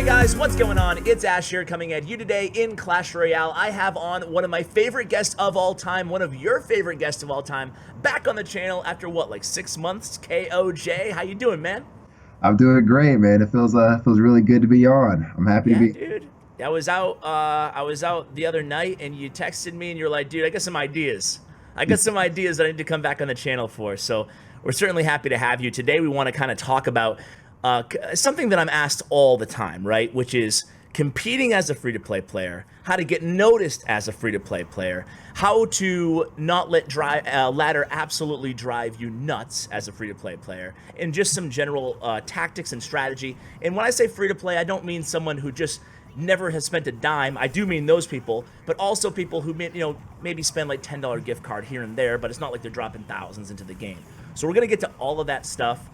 Hey guys, what's going on? It's Ash here coming at you today in Clash Royale. I have on one of my favorite guests of all time, one of your favorite guests of all time, back on the channel after what, like 6 months? KOJ, how you doing, man? I'm doing great, man. It feels really good to be on. I'm happy to Yeah, be. dude. I was out the other night and you texted me and you're like, dude, I got some ideas. I got some ideas that I need to come back on the channel for. So we're certainly happy to have you. Today we want to kind of talk about something that I'm asked all the time, right? Which is competing as a free-to-play player, how to get noticed as a free-to-play player, how to not let ladder absolutely drive you nuts as a free-to-play player, and just some general tactics and strategy. And when I say free-to-play, I don't mean someone who just never has spent a dime. I do mean those people, but also people who maybe spend like $10 gift card here and there, but it's not like they're dropping thousands into the game. So we're gonna get to all of that stuff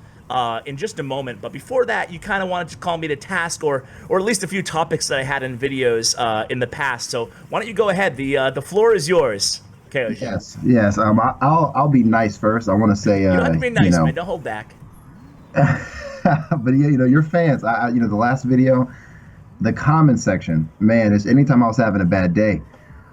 in just a moment, but before that, you kind of wanted to call me to task, or at least a few topics that I had in videos in the past. So why don't you go ahead? The floor is yours. Okay. Yes. I'll be nice first. I want to say, You don't have to be nice, man. Don't hold back. but yeah, your fans. The last video, the comment section, man. It's anytime I was having a bad day,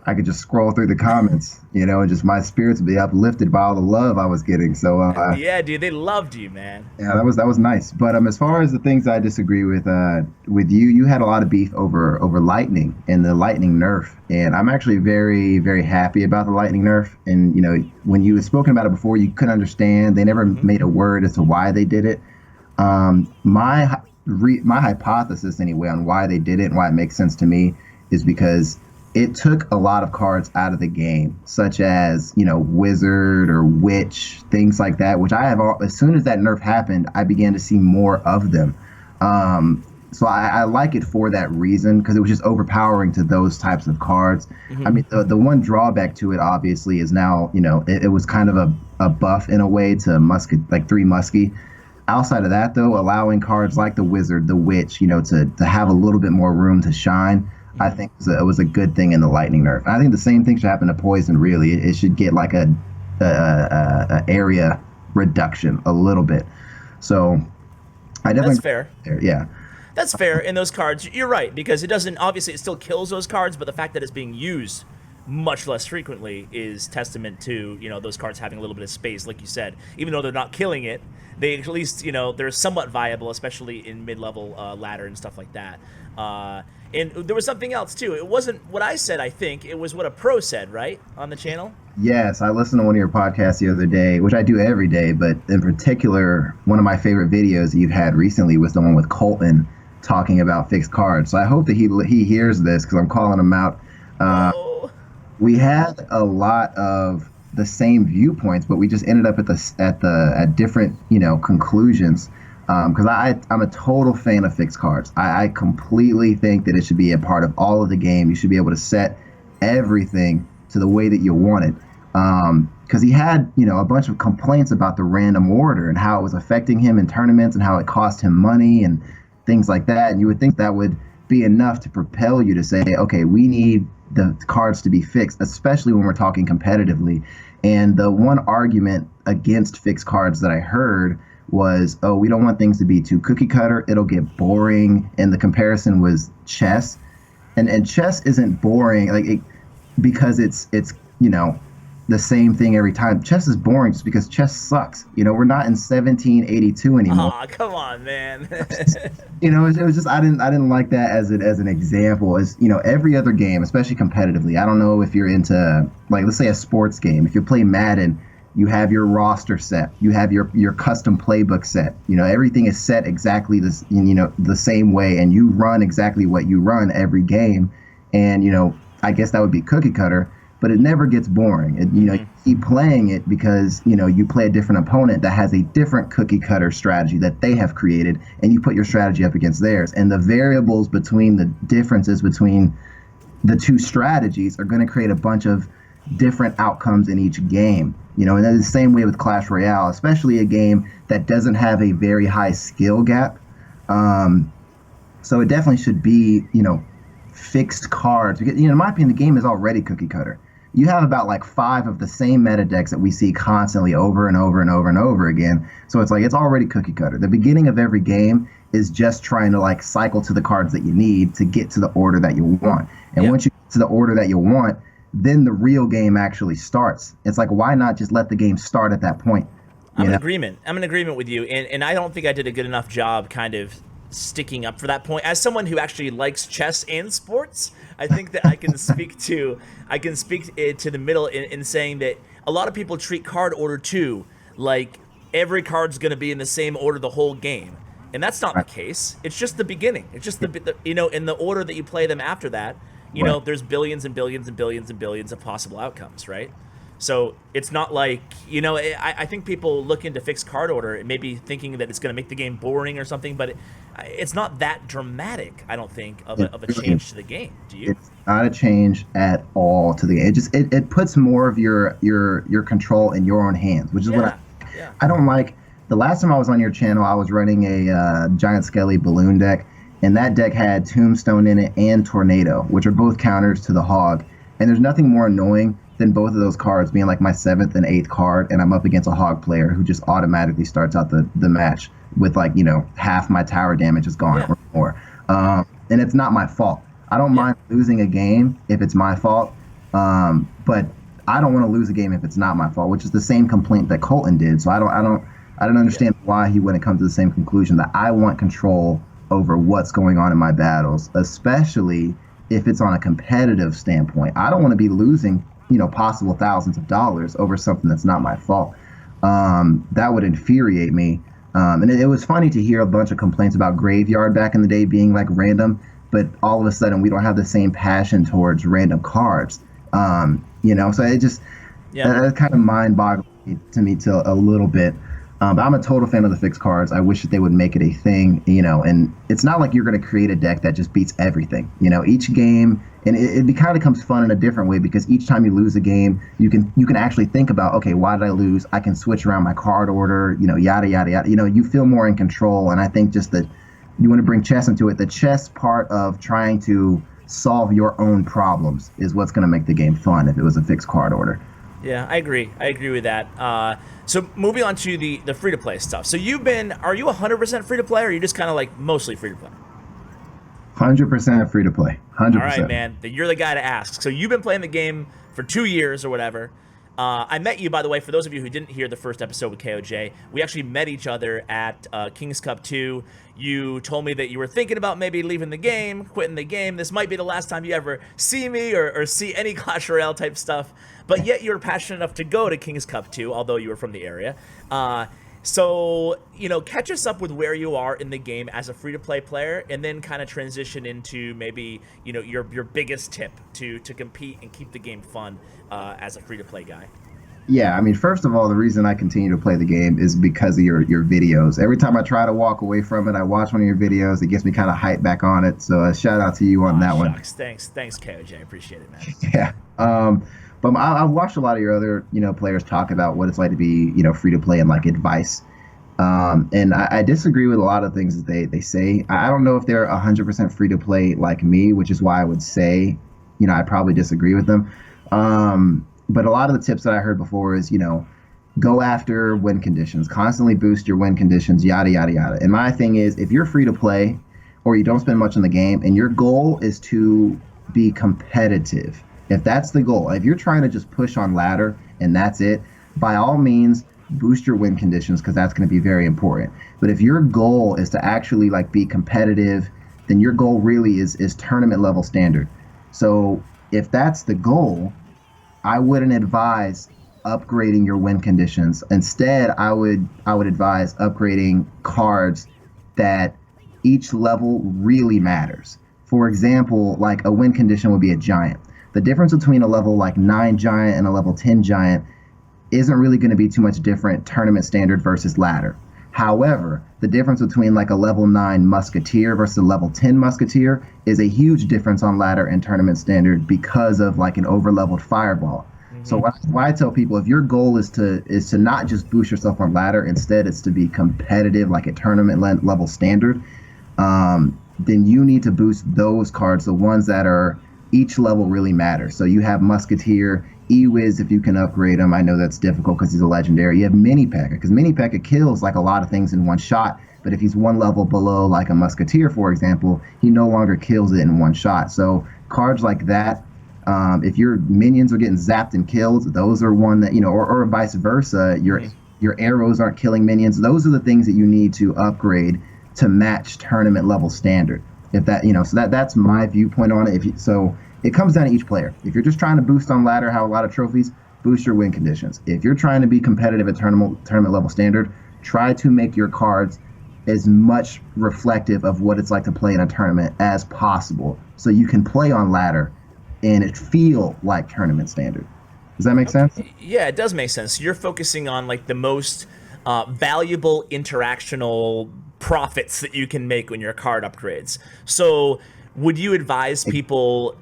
I could just scroll through the comments, and just my spirits would be uplifted by all the love I was getting. So yeah, dude, they loved you, man. Yeah, that was nice. But as far as the things I disagree with you, you had a lot of beef over Lightning and the Lightning nerf, and I'm actually very, very happy about the Lightning nerf. And when you had spoken about it before, you couldn't understand. They never made a word as to why they did it. My hypothesis anyway on why they did it and why it makes sense to me is because it took a lot of cards out of the game, such as, Wizard or Witch, things like that, which as soon as that nerf happened, I began to see more of them. So I like it for that reason, because it was just overpowering to those types of cards. I mean, the one drawback to it, obviously, is now, it was kind of a buff in a way to Musket, like 3 Muskie. Outside of that, though, allowing cards like the Wizard, the Witch, to have a little bit more room to shine, I think it was a good thing in the Lightning nerf. I think the same thing should happen to Poison. Really, it should get like a area reduction a little bit. So I definitely That's fair. Yeah, that's fair. In those cards, you're right, because it doesn't, obviously it still kills those cards, but the fact that it's being used much less frequently is testament to those cards having a little bit of space, like you said. Even though they're not killing it, they at least they're somewhat viable, especially in mid-level ladder and stuff like that. And there was something else too. It wasn't what I said. I think it was what a pro said, right, on the channel. Yes, I listened to one of your podcasts the other day, which I do every day, but in particular, one of my favorite videos you've had recently was the one with Colton talking about fixed cards. So I hope that he hears this, because I'm calling him out. We had a lot of the same viewpoints, but we just ended up at different conclusions. Because I'm a total fan of fixed cards. I completely think that it should be a part of all of the game. You should be able to set everything to the way that you want it. Because he had a bunch of complaints about the random order and how it was affecting him in tournaments and how it cost him money and things like that. And you would think that would be enough to propel you to say, okay, we need the cards to be fixed, especially when we're talking competitively. And the one argument against fixed cards that I heard was, oh, we don't want things to be too cookie cutter, it'll get boring. And the comparison was chess, and chess isn't boring because it's the same thing every time. Chess is boring just because chess sucks. We're not in 1782 anymore. Oh, come on, man. It was just I didn't like that as an example. As every other game, especially competitively. I don't know if you're into, like, let's say a sports game. If you play Madden, you have your roster set. You have your custom playbook set. Everything is set exactly the same way, and you run exactly what you run every game. And I guess that would be cookie cutter, but it never gets boring. You keep playing it because you play a different opponent that has a different cookie cutter strategy that they have created, and you put your strategy up against theirs. And the variables between the differences between the two strategies are going to create a bunch of different outcomes in each game. And that's the same way with Clash Royale, especially a game that doesn't have a very high skill gap. So it definitely should be, fixed cards. Because, in my opinion, the game is already cookie cutter. you have about like 5 of the same meta decks that we see constantly over and over and over and over again. So it's like it's already cookie cutter. The beginning of every game is just trying to like cycle to the cards that you need to get to the order that you want. And once you get to the order that you want, then the real game actually starts. It's like, why not just let the game start at that point? I'm in agreement. I'm in agreement with you. And I don't think I did a good enough job kind of sticking up for that point. As someone who actually likes chess and sports, I think that I can speak to the middle in saying that a lot of people treat card order 2 like every card's going to be in the same order the whole game. And that's not the case. It's just the beginning. It's just the in the order that you play them after that, there's billions and billions and billions and billions of possible outcomes, right? So it's not like, I think people look into fixed card order maybe thinking that it's going to make the game boring or something, but it's not that dramatic, I don't think, of a change to the game. Do you? It's not a change at all to the game. It puts more of your control in your own hands, which is what I don't like. The last time I was on your channel, I was running a Giant Skelly Balloon deck, and that deck had Tombstone in it and Tornado, which are both counters to the Hog. And there's nothing more annoying than both of those cards being like my 7th and 8th card, and I'm up against a Hog player who just automatically starts out the match with like, half my tower damage is gone or more. And it's not my fault. I don't mind losing a game if it's my fault, but I don't want to lose a game if it's not my fault, which is the same complaint that Colton did. So I don't understand why he wouldn't come to the same conclusion that I want control over what's going on in my battles, especially if it's on a competitive standpoint. I don't want to be losing, possible thousands of dollars over something that's not my fault. That would infuriate me. And it was funny to hear a bunch of complaints about Graveyard back in the day being like random, but all of a sudden we don't have the same passion towards random cards. So it just, that kind of mind-boggling to me to a little bit. But I'm a total fan of the fixed cards. I wish that they would make it a thing, and it's not like you're going to create a deck that just beats everything. Each game, and it kind of becomes fun in a different way because each time you lose a game, you can actually think about, okay, why did I lose? I can switch around my card order, yada, yada, yada. You feel more in control, and I think just that you want to bring chess into it. The chess part of trying to solve your own problems is what's going to make the game fun if it was a fixed card order. Yeah, I agree. I agree with that. So moving on to the free-to-play stuff. So are you 100% free-to-play, or are you just kind of like mostly free-to-play? 100% free-to-play. 100%. All right, man. Then you're the guy to ask. So you've been playing the game for 2 years or whatever. I met you, by the way, for those of you who didn't hear the first episode with KOJ. We actually met each other at King's Cup 2. You told me that you were thinking about maybe leaving the game, quitting the game. This might be the last time you ever see me or see any Clash Royale type stuff. But yet you're passionate enough to go to King's Cup 2, although you were from the area. So, catch us up with where you are in the game as a free-to-play player, and then kind of transition into maybe, your biggest tip to compete and keep the game fun as a free-to-play guy. Yeah, I mean, first of all, the reason I continue to play the game is because of your videos. Every time I try to walk away from it, I watch one of your videos. It gets me kind of hyped back on it. So shout out to you on that one. Thanks, KOJ. I appreciate it, man. Yeah. But I've watched a lot of your other, players talk about what it's like to be, free to play and like advice. And I disagree with a lot of things that they say. I don't know if they're 100% free to play like me, which is why I would say, I probably disagree with them. But a lot of the tips that I heard before is, go after win conditions, constantly boost your win conditions, yada, yada, yada. And my thing is, if you're free to play or you don't spend much on the game and your goal is to be competitive, if that's the goal, if you're trying to just push on ladder and that's it, by all means, boost your win conditions because that's going to be very important. But if your goal is to actually like be competitive, then your goal really is tournament level standard. So if that's the goal, I wouldn't advise upgrading your win conditions. Instead, I would advise upgrading cards that each level really matters. For example, like a win condition would be a giant. The difference between a level like 9 giant and a level 10 giant isn't really going to be too much different tournament standard versus ladder. However, the difference between like a level 9 musketeer versus a level 10 musketeer is a huge difference on ladder and tournament standard because of like an over-leveled fireball. Mm-hmm. So what I tell people, if your goal is to not just boost yourself on ladder, instead it's to be competitive like a tournament level standard, then you need to boost those cards, the ones that are each level really matters. So you have musketeer, E-Wiz, if you can upgrade him, I know that's difficult because he's a legendary. You have Mini P.E.K.K.A because Mini P.E.K.K.A kills like a lot of things in one shot. But if he's one level below, like a Musketeer, for example, he no longer kills it in one shot. So cards like that, if your minions are getting zapped and killed, those are one that, or vice versa, your arrows aren't killing minions. Those are the things that you need to upgrade to match tournament level standard. If that, so that's my viewpoint on it. So it comes down to each player. If you're just trying to boost on ladder, have a lot of trophies, boost your win conditions. If you're trying to be competitive at tournament level standard, try to make your cards as much reflective of what it's like to play in a tournament as possible, so you can play on ladder and it feel like tournament standard. Does that make sense? Yeah, it does make sense. You're focusing on like the most valuable interactional profits that you can make when your card upgrades. So would you advise people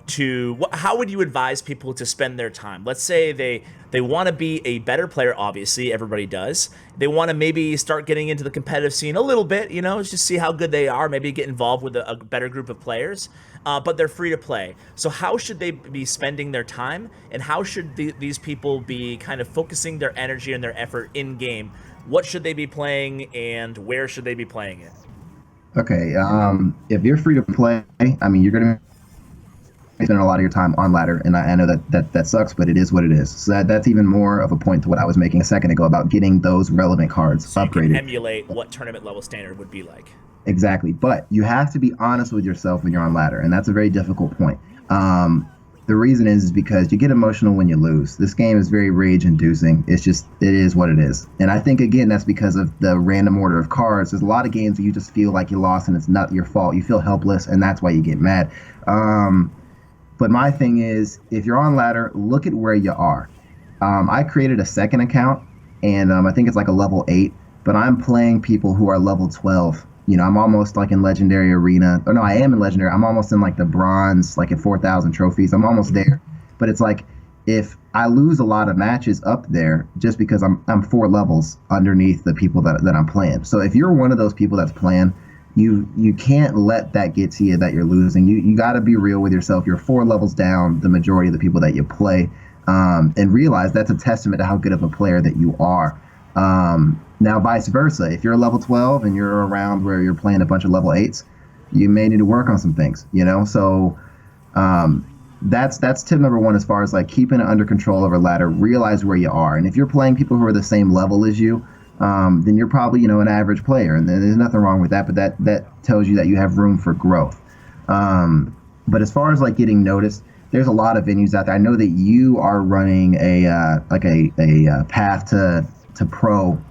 how would you advise people to spend their time? Let's say they want to be a better player. Obviously, everybody does. They want to maybe start getting into the competitive scene a little bit, just see how good they are, maybe get involved with a better group of players, but they're free to play. So how should they be spending their time, and how should these people be kind of focusing their energy and their effort in-game? What should they be playing, and where should they be playing it? Okay, if you're free to play, I mean, you're going to be spending a lot of your time on ladder, and I know that sucks, but it is what it is. So that's even more of a point to what I was making a second ago about getting those relevant cards so upgraded. You can emulate what tournament level standard would be like. Exactly, but you have to be honest with yourself when you're on ladder, and that's a very difficult point. The reason is because you get emotional when you lose. This game is very rage-inducing. It is what it is. And I think, again, that's because of the random order of cards. There's a lot of games where you just feel like you lost and it's not your fault. You feel helpless, and that's why you get mad. But my thing is, if you're on ladder, look at where you are. I created a second account, and I think it's like a level 8, but I'm playing people who are level 12. I'm almost like in Legendary Arena. Or no, I am in Legendary. I'm almost in like the bronze, like at 4,000 trophies. I'm almost there. But it's like, if I lose a lot of matches up there, just because I'm 4 levels underneath the people that I'm playing. So if you're one of those people that's playing, you can't let that get to you that you're losing. You got to be real with yourself. You're 4 levels down the majority of the people that you play, and realize that's a testament to how good of a player that you are. Now, vice versa, if you're a level 12 and you're around where you're playing a bunch of level 8s, you may need to work on some things, So that's tip number 1 as far as like keeping it under control over ladder. Realize where you are, and if you're playing people who are the same level as you, then you're probably an average player, and there's nothing wrong with that. But that tells you that you have room for growth. But as far as like getting noticed, there's a lot of venues out there. I know that you are running a path to pro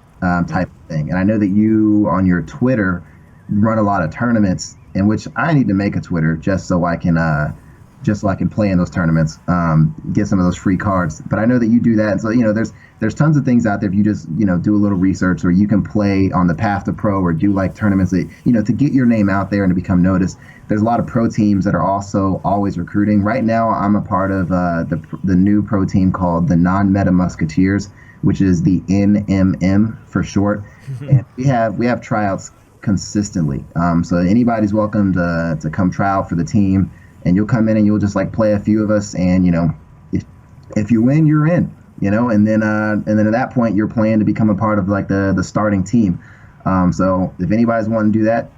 type of thing, and I know that you on your Twitter run a lot of tournaments, in which I need to make a Twitter just so I can play in those tournaments, get some of those free cards. But I know that you do that, and so there's tons of things out there if you just do a little research, or you can play on the path to pro, or do like tournaments that to get your name out there and to become noticed. There's a lot of pro teams that are also always recruiting. Right now, I'm a part of the new pro team called the Non-Meta Musketeers, which is the NMM for short. And we have tryouts consistently. So anybody's welcome to come try out for the team, and you'll come in and you'll just like play a few of us, and if you win, you're in. And then at that point you're playing to become a part of like the starting team. So if anybody's wanting to do that,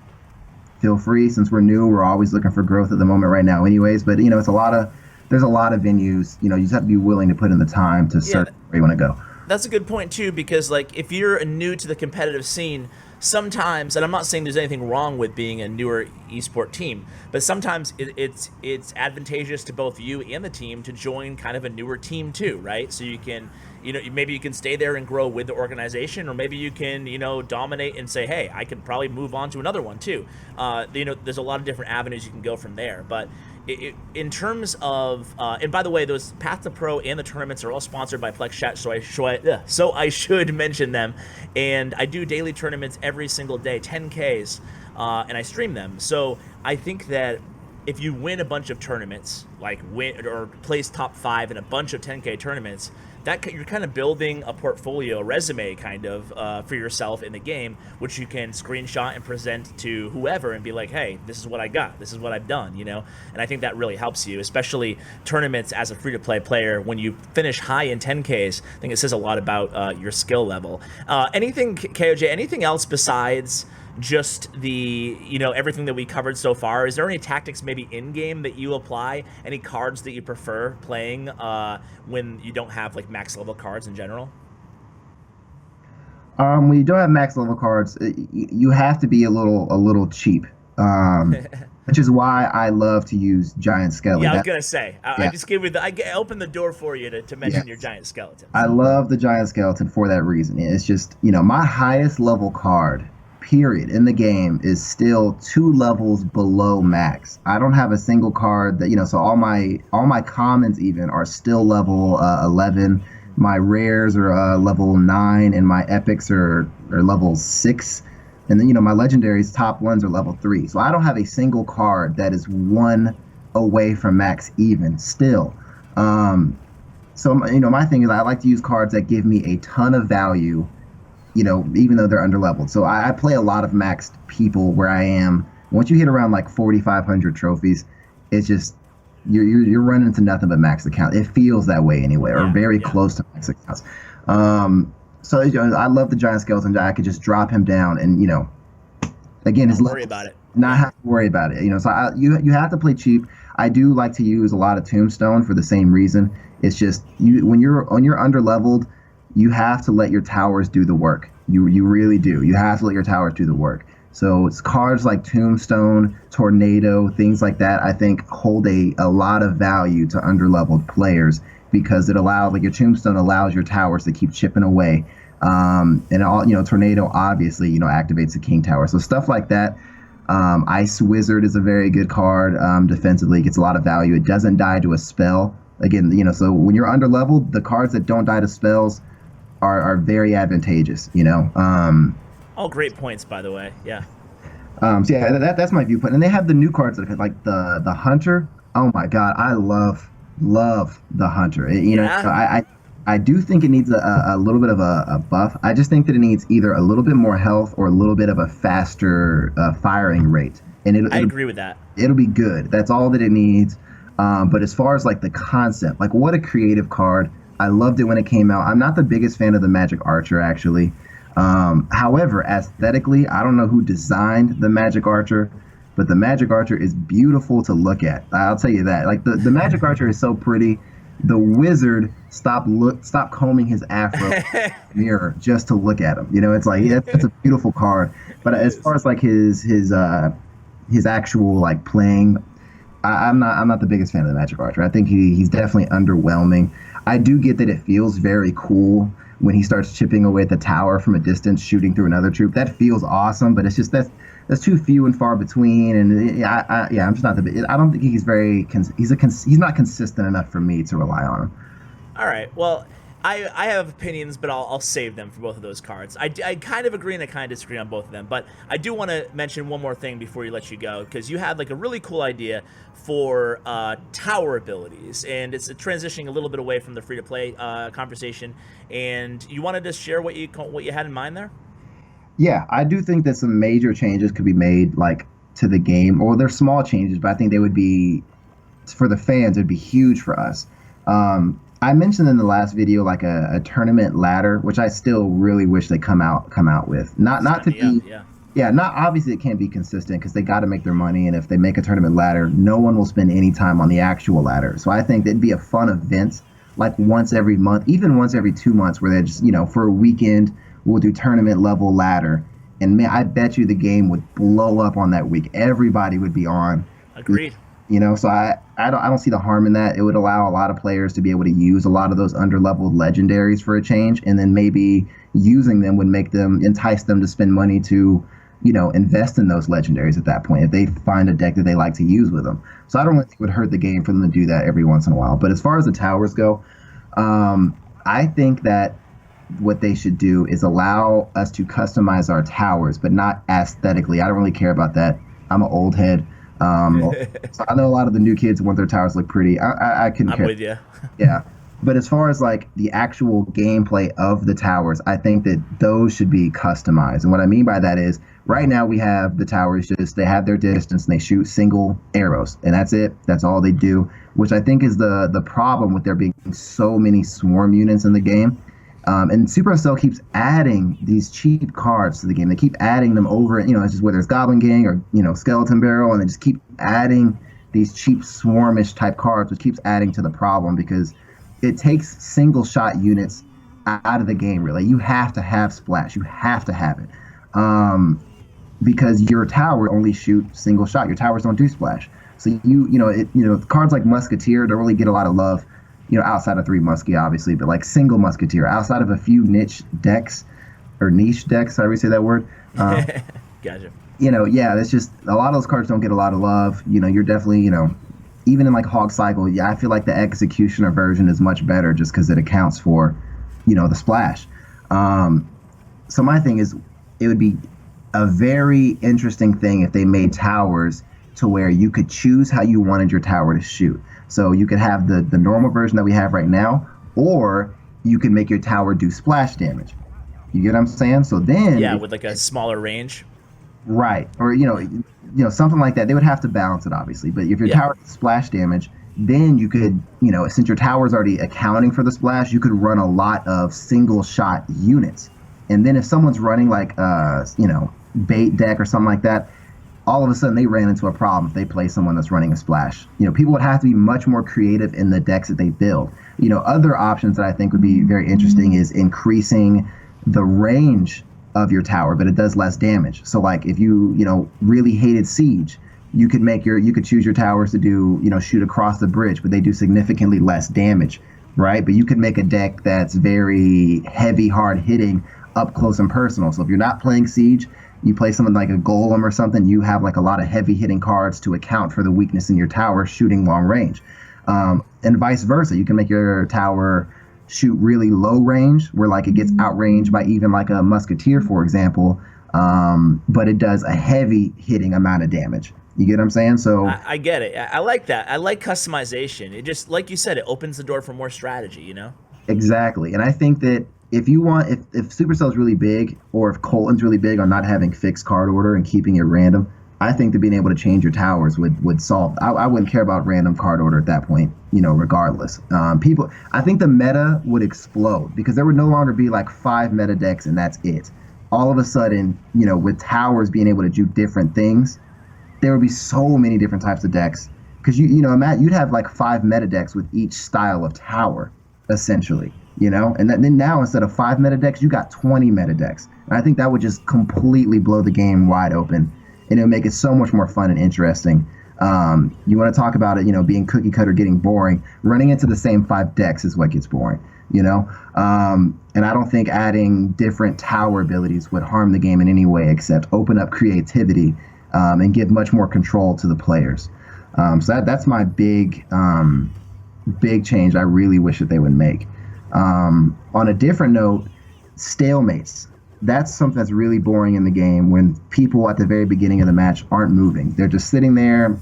feel free. Since we're new, we're always looking for growth at the moment right now anyways, but there's a lot of venues. You just have to be willing to put in the time to search where you want to go. That's a good point too, because like if you're new to the competitive scene, sometimes, and I'm not saying there's anything wrong with being a newer esport team, but sometimes it's advantageous to both you and the team to join kind of a newer team too, right? So you can, maybe you can stay there and grow with the organization, or maybe you can, dominate and say, hey, I could probably move on to another one too. There's a lot of different avenues you can go from there, but in terms of, and by the way, those Path to Pro and the tournaments are all sponsored by Plex Chat, so I should mention them. And I do daily tournaments every single day, 10Ks, and I stream them. So I think that if you win a bunch of tournaments, like win or place top 5 in a bunch of 10K tournaments, that you're kind of building a portfolio, a resume kind of for yourself in the game, which you can screenshot and present to whoever and be like, hey, this is what I got, this is what I've done, you know. And I think that really helps you, especially tournaments as a free-to-play player. When you finish high in 10Ks, I think it says a lot about your skill level. Anything, KOJ, anything else besides just the, you know, everything that we covered so far? Is there any tactics maybe in game that you apply? Any cards that you prefer playing when you don't have like max level cards in general? When you don't have max level cards, you have to be a little cheap. Which is why I love to use Giant Skeleton. Yeah, I was gonna say. I just gave you I opened the door for you to mention your Giant Skeleton. I love the Giant Skeleton for that reason. It's just, you know, my highest level card, period, in the game is still 2 levels below max. I don't have a single card that, you know, so all my commons even are still level 11. My rares are level 9, and my epics are level 6. And then, you know, my legendaries top ones are level 3. So I don't have a single card that is 1 away from max even still. So, you know, my thing is I like to use cards that give me a ton of value, you know, even though they're underleveled. So I play a lot of maxed people where I am. Once you hit around like 4,500 trophies, it's just, you're running into nothing but max account. It feels that way anyway, or very close to max accounts. So, you know, I love the Giant Skeleton. I could just drop him down and, you know, again, his worry about it. Not have to worry about it. You know, so you have to play cheap. I do like to use a lot of Tombstone for the same reason. It's just when you're underleveled, you have to let your towers do the work. You really do. You have to let your towers do the work. So it's cards like Tombstone, Tornado, things like that, I think hold a lot of value to underleveled players, because it allows, like, your Tombstone allows your towers to keep chipping away. And all, you know, Tornado obviously, you know, activates the King Tower. So stuff like that. Ice Wizard is a very good card. Defensively, it gets a lot of value. It doesn't die to a spell. Again, you know, so when you're underleveled, the cards that don't die to spells are very advantageous, you know. All great points, by the way. Yeah. So yeah, that's my viewpoint. And they have the new cards that like the Hunter. Oh my God, I love the Hunter. You know, I do think it needs a little bit of a buff. I just think that it needs either a little bit more health or a little bit of a faster firing rate. And I agree with that. It'll be good. That's all that it needs. But as far as like the concept, like, what a creative card. I loved it when it came out. I'm not the biggest fan of the Magic Archer, actually. However, aesthetically, I don't know who designed the Magic Archer, but the Magic Archer is beautiful to look at. I'll tell you that. Like, the Magic Archer is so pretty. The Wizard stopped combing his afro mirror just to look at him. You know, it's like, that's a beautiful card. But as far as like his actual like playing, I'm not the biggest fan of the Magic Archer. I think he's definitely underwhelming. I do get that it feels very cool when he starts chipping away at the tower from a distance, shooting through another troop. That feels awesome, but it's just that's too few and far between. And I'm just not I don't think he's he's not consistent enough for me to rely on him. All right. Well, I have opinions, but I'll save them for both of those cards. I kind of agree and I kind of disagree on both of them, but I do want to mention one more thing before you let you go, because you had like a really cool idea for tower abilities, and it's transitioning a little bit away from the free-to-play conversation, and you wanted to share what you had in mind there? Yeah, I do think that some major changes could be made, like, to the game, or they're small changes, but I think they would be, for the fans, it would be huge for us. I mentioned in the last video like a tournament ladder, which I still really wish they come out with. Not to be, not obviously it can't be consistent because they got to make their money, and if they make a tournament ladder, no one will spend any time on the actual ladder. So I think it'd be a fun event, like once every month, even once every 2 months, where they just, you know, for a weekend we'll do tournament level ladder, and man, I bet you the game would blow up on that week. Everybody would be on. Agreed. You know, so I don't see the harm in that. It would allow a lot of players to be able to use a lot of those underleveled legendaries for a change, and then maybe using them would entice them to spend money to, you know, invest in those legendaries at that point if they find a deck that they like to use with them. So I don't really think it would hurt the game for them to do that every once in a while. But as far as the towers go, I think that what they should do is allow us to customize our towers, but not aesthetically. I don't really care about that. I'm an old head. So I know a lot of the new kids want their towers to look pretty. I couldn't care. I'm with you. Yeah. But as far as like the actual gameplay of the towers, I think that those should be customized. And what I mean by that is right now we have the towers just they have their distance and they shoot single arrows and that's it. That's all they do, which I think is the problem with there being so many swarm units in the game. And Supercell keeps adding these cheap cards to the game. They keep adding them over, it's just whether it's Goblin Gang or, Skeleton Barrel, and they just keep adding these cheap swarmish type cards, which keeps adding to the problem because it takes single shot units out of the game, really. You have to have splash. You have to have it. Because your tower only shoot single shot. Your towers don't do splash. So cards like Musketeer don't really get a lot of love, outside of 3 Muskie, obviously, but like single Musketeer, outside of a few niche decks, however you say that word. Gotcha. That's just a lot of those cards don't get a lot of love. You're definitely, even in like Hog Cycle, I feel like the Executioner version is much better just because it accounts for, the splash. So my thing is, it would be a very interesting thing if they made towers to where you could choose how you wanted your tower to shoot. So you could have the normal version that we have right now, or you can make your tower do splash damage. You get what I'm saying? So then, with like a smaller range, right? Or something like that. They would have to balance it, obviously. But if your tower does splash damage, then you could, since your tower is already accounting for the splash, you could run a lot of single shot units. And then if someone's running like bait deck or something like that, all of a sudden they ran into a problem if they play someone that's running a splash. People would have to be much more creative in the decks that they build. Other options that I think would be very interesting is increasing the range of your tower, but it does less damage. So like if you, really hated siege, you could choose your towers to do, shoot across the bridge, but they do significantly less damage, right? But you could make a deck that's very heavy, hard hitting, up close and personal. So if you're not playing siege, you play someone like a golem or something, you have like a lot of heavy hitting cards to account for the weakness in your tower shooting long range. And vice versa. You can make your tower shoot really low range where like it gets outranged by even like a Musketeer, for example, but it does a heavy hitting amount of damage. You get what I'm saying? So I get it. I like that. I like customization. It just, like you said, it opens the door for more strategy, Exactly. And I think that if Supercell's really big, or if Colton's really big on not having fixed card order and keeping it random, I think that being able to change your towers would solve. I wouldn't care about random card order at that point, regardless. I think the meta would explode because there would no longer be like 5 meta decks and that's it. All of a sudden, with towers being able to do different things, there would be so many different types of decks. Because Matt, you'd have like 5 meta decks with each style of tower, essentially. And then now instead of 5 meta decks, you got 20 meta decks. And I think that would just completely blow the game wide open, and it would make it so much more fun and interesting. You want to talk about it, being cookie cutter, getting boring. Running into the same 5 decks is what gets boring, And I don't think adding different tower abilities would harm the game in any way except open up creativity and give much more control to the players. So that's my big change I really wish that they would make. On a different note, stalemates. That's something that's really boring in the game when people at the very beginning of the match aren't moving. They're just sitting there,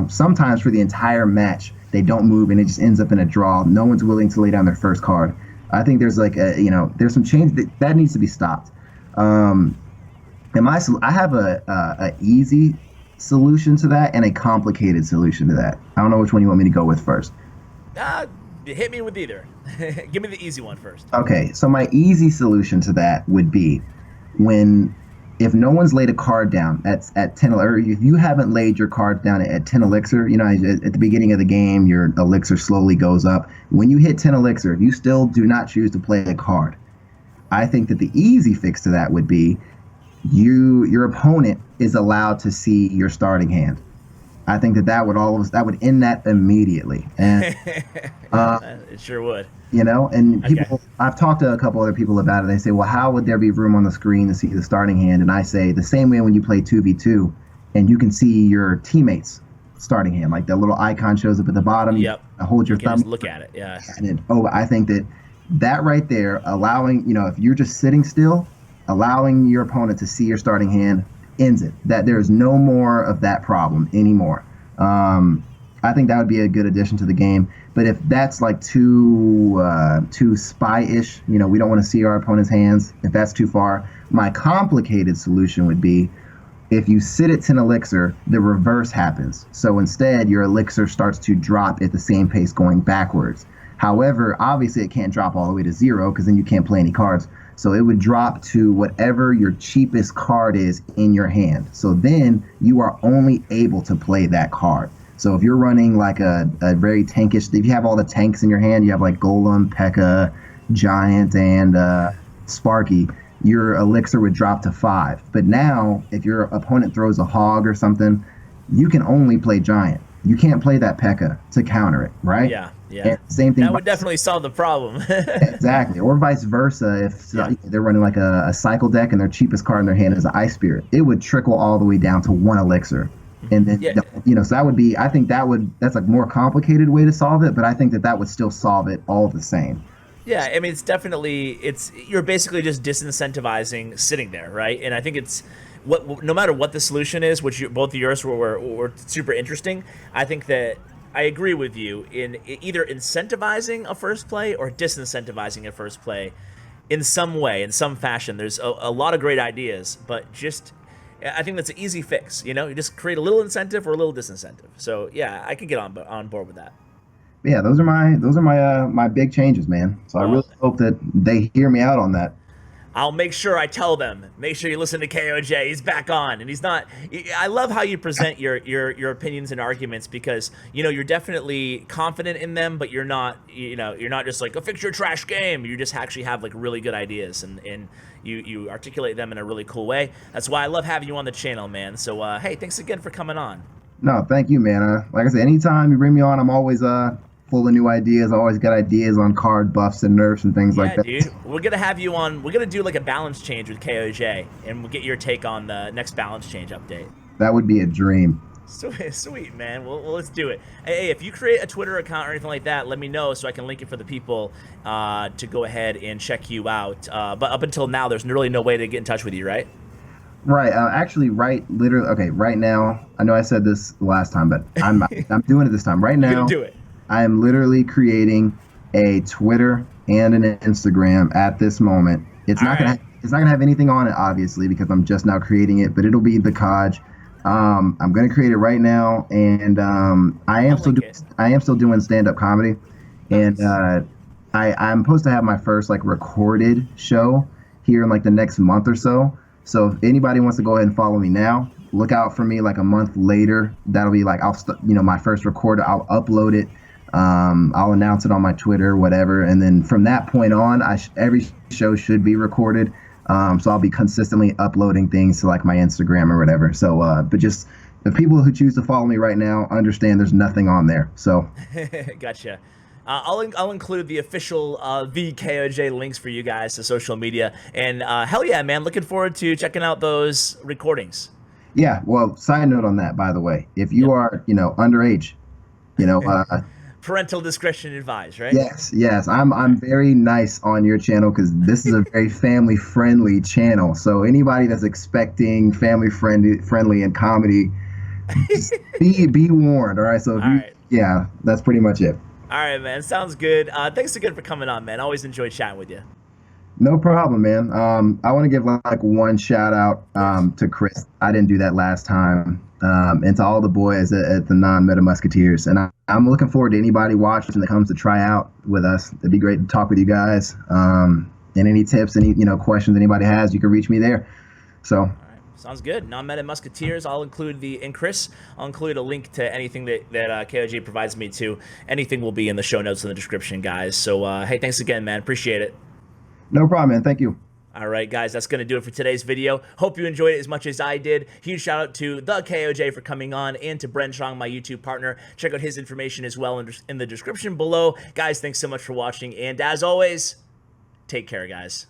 sometimes for the entire match, they don't move and it just ends up in a draw. No one's willing to lay down their first card. I think there's like there's some change that needs to be stopped. I have a easy solution to that and a complicated solution to that. I don't know which one you want me to go with first. Hit me with either. Give me the easy one first. Okay, so my easy solution to that would be if no one's laid a card down at 10, or if you haven't laid your card down at 10 elixir, at the beginning of the game, your elixir slowly goes up. When you hit 10 elixir, if you still do not choose to play a card, I think that the easy fix to that would be your opponent is allowed to see your starting hand. I think that would end that immediately, and it sure would. And people, okay. I've talked to a couple other people about it. They say, well, how would there be room on the screen to see the starting hand? And I say the same way when you play 2v2, and you can see your teammates' starting hand, like the little icon shows up at the bottom. Yep. You hold your thumb. Just look at it. Yeah. And I think that right there, allowing if you're just sitting still, allowing your opponent to see your starting hand ends it. That there is no more of that problem anymore. I think that would be a good addition to the game. But if that's like too spy-ish, we don't want to see our opponent's hands. If that's too far, my complicated solution would be if you sit at 10 elixir, the reverse happens. So instead, your elixir starts to drop at the same pace going backwards. However, obviously it can't drop all the way to 0 because then you can't play any cards. So it would drop to whatever your cheapest card is in your hand. So then you are only able to play that card. So if you're running like a very tankish, if you have all the tanks in your hand, you have like Golem, P.E.K.K.A, Giant, and Sparky, your elixir would drop to 5. But now, if your opponent throws a hog or something, you can only play Giant. You can't play that P.E.K.K.A to counter it, right? Yeah. And same thing. That would definitely solve the problem. Exactly. Or vice versa. If they're running like a cycle deck and their cheapest card in their hand is an Ice Spirit, it would trickle all the way down to 1 elixir. And then, so that would be, I think that's a more complicated way to solve it, but I think that would still solve it all the same. Yeah, I mean, you're basically just disincentivizing sitting there, right? And I think no matter what the solution is, which both of yours were super interesting, I think that I agree with you in either incentivizing a first play or disincentivizing a first play in some way, in some fashion. There's a lot of great ideas, but I think that's an easy fix. You just create a little incentive or a little disincentive. So yeah, I can get on board with that. Yeah, those are my big changes, man. So I really hope that they hear me out on that. I'll make sure I tell them. Make sure you listen to KOJ. He's back on, and he's not. I love how you present your opinions and arguments because you're definitely confident in them, but you're not. You're not just like go fix your trash game. You just actually have like really good ideas, and you articulate them in a really cool way. That's why I love having you on the channel, man. So hey, thanks again for coming on. No, thank you, man. Like I said, anytime you bring me on, I'm always full of new ideas. I always got ideas on card buffs and nerfs and things like that. Yeah, dude. We're going to have you on. We're going to do like a balance change with KOJ, and we'll get your take on the next balance change update. That would be a dream. Sweet, man. Well, let's do it. Hey, if you create a Twitter account or anything like that, let me know so I can link it for the people to go ahead and check you out. But up until now, there's really no way to get in touch with you, right? Right. Actually, right now, I know I said this last time, but I'm doing it this time. Right now, you're gonna do it. I am literally creating a Twitter and an Instagram at this moment. It's not gonna have anything on it, obviously, because I'm just now creating it. But it'll be the KOJ. I'm gonna create it right now, and I am still doing stand-up comedy, and I'm supposed to have my first like recorded show here in like the next month or so. So if anybody wants to go ahead and follow me now, look out for me like a month later. That'll be like my first record. I'll upload it. I'll announce it on my Twitter, whatever, and then from that point on, every show should be recorded. So I'll be consistently uploading things to like my Instagram or whatever. So, but just the people who choose to follow me right now understand there's nothing on there. So, gotcha. I'll include the official KOJ links for you guys to social media. And hell yeah, man, looking forward to checking out those recordings. Yeah. Well, side note on that, by the way, if you are underage, parental discretion advised, right? Yes. I'm very nice on your channel because this is a very family friendly channel. So anybody that's expecting family friendly and comedy, be warned. All right. So yeah, that's pretty much it. All right, man. Sounds good. Thanks again for coming on, man. Always enjoyed chatting with you. No problem, man. I want to give like one shout out to Chris. I didn't do that last time. And to all the boys at the non-Meta Musketeers. And I'm looking forward to anybody watching that comes to try out with us. It'd be great to talk with you guys. And any tips, any questions anybody has, you can reach me there. So. All right. Sounds good. Non-Meta Musketeers. I'll include Chris, I'll include a link to anything that KOJ provides me to. Anything will be in the show notes in the description, guys. So, hey, thanks again, man. Appreciate it. No problem, man. Thank you. All right, guys, that's going to do it for today's video. Hope you enjoyed it as much as I did. Huge shout out to the KOJ for coming on and to Bren Chong, my YouTube partner. Check out his information as well in the description below. Guys, thanks so much for watching. And as always, take care, guys.